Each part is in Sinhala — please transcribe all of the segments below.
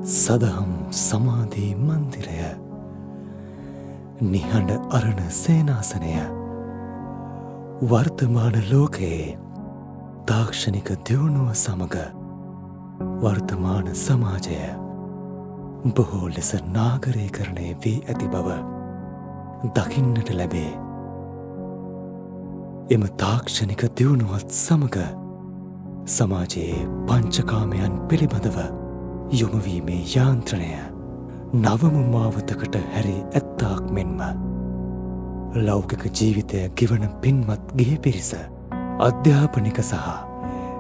සදහම් සමාධී මන්දිරය, නිහඬ අරණ සේනාසනය, වර්තමාන ලෝකයේ තාක්ෂණික දියුණුව සමග වර්තමාන සමාජය බොහෝ ලෙස නාගරීකරණය වී ඇති බව දකින්නට ලැබේ. එම තාක්ෂණික දියුණුවත් සමග සමාජයේ පංචකාමයන් පිළිබඳව යොමුවීමේ යාන්ත්‍රණය නවම මාවතකට හැරී ඇත්තාක් මෙන්ම ලෞකික ජීවිතය ගෙවන පින්වත් ගිහි පිරිස අධ්‍යාපනික සහ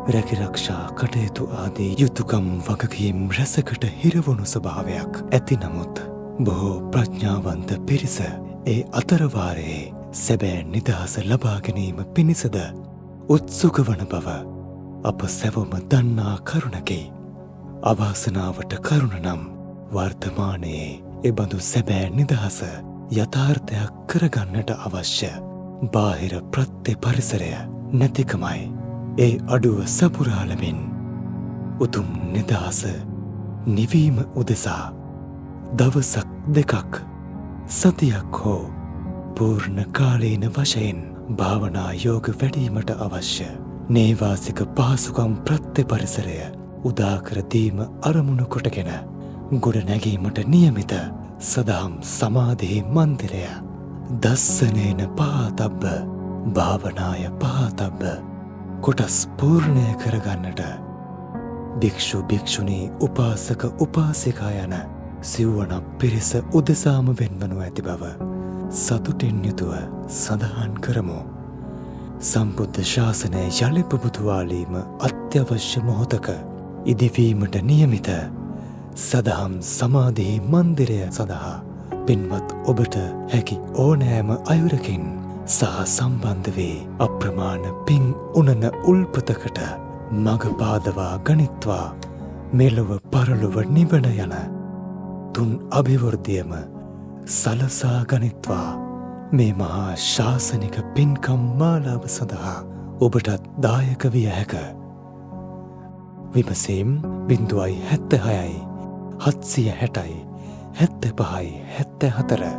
රැකිරක්ෂා කටයුතු ආදී යුතුකම් වගකීම් රැසකට හිරවුණු ස්වභාවයක් ඇති නමුත් බොහෝ ප්‍රඥාවන්ත පිරිස ඒ අතරවාරයේ සැබෑ නිදහස ලබා ගැනීම පිණිසද උත්සුක වන බව අප සැවොම දන්නා කරුණකි. අවාසනාවට කරුණ නම් වර්තමානයේ එබඳු සැබෑ නිදහස යථාර්ථයක් කරගන්නට අවශ්‍ය බාහිර ප්‍රත්‍ය පරිසරය නැතිකමයි. ඒ අඩුව සපුරාලමින් උතුම් නිදහස නිවීම උදෙසා දවසක් දෙකක් සතියක් හෝ පූර්ණ කාලීන වශයෙන් භාවනා යෝග වැඩීමට අවශ්‍ය නේවාසික පහසුකම් ප්‍රත්‍ය පරිසරය උදාකරදීම අරමුණු කොටගෙන ගොඩ නැගීමට නියමිත සදහම් සමාධී මන්දිරය දස්සනේන පහතබ්බ භාවනාය පහතබ්බ කොටස් පූර්ණය කරගන්නට භික්ෂු භික්ෂුණී උපාසක උපාසිකා යන සිව්වනක් පිරිස උදෙසාම වෙන්වනු ඇති බව සතුටින් යුතුව සඳහන් කරමු. සම්බුද්ධ ශාසනය යළි පුබුදුවාලීම අත්‍යවශ්‍ය මොහොතක ඉදිවීමට නියමිත සදහම් සමාධී මන්දිරය සඳහා පින්වත් ඔබට හැකි ඕනෑම අයුරකින් සහ සම්බන්ධ වේ අප්‍රමාණ පින් උනන උල්පතකට මග පාදවා ගනිත්වා මෙලොව පරලොව නිවන යන තුන් අභිවෘද්ධියම සලසා ගනිත්වා. මේ මහා ශාසනික පින්කම් මාලාව සඳහා ඔබටත් දායක විය හැක. විමසීම් 076 760 75 74.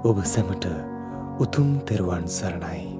ඔබ සැමට උතුම් තෙරුවන් සරණයි.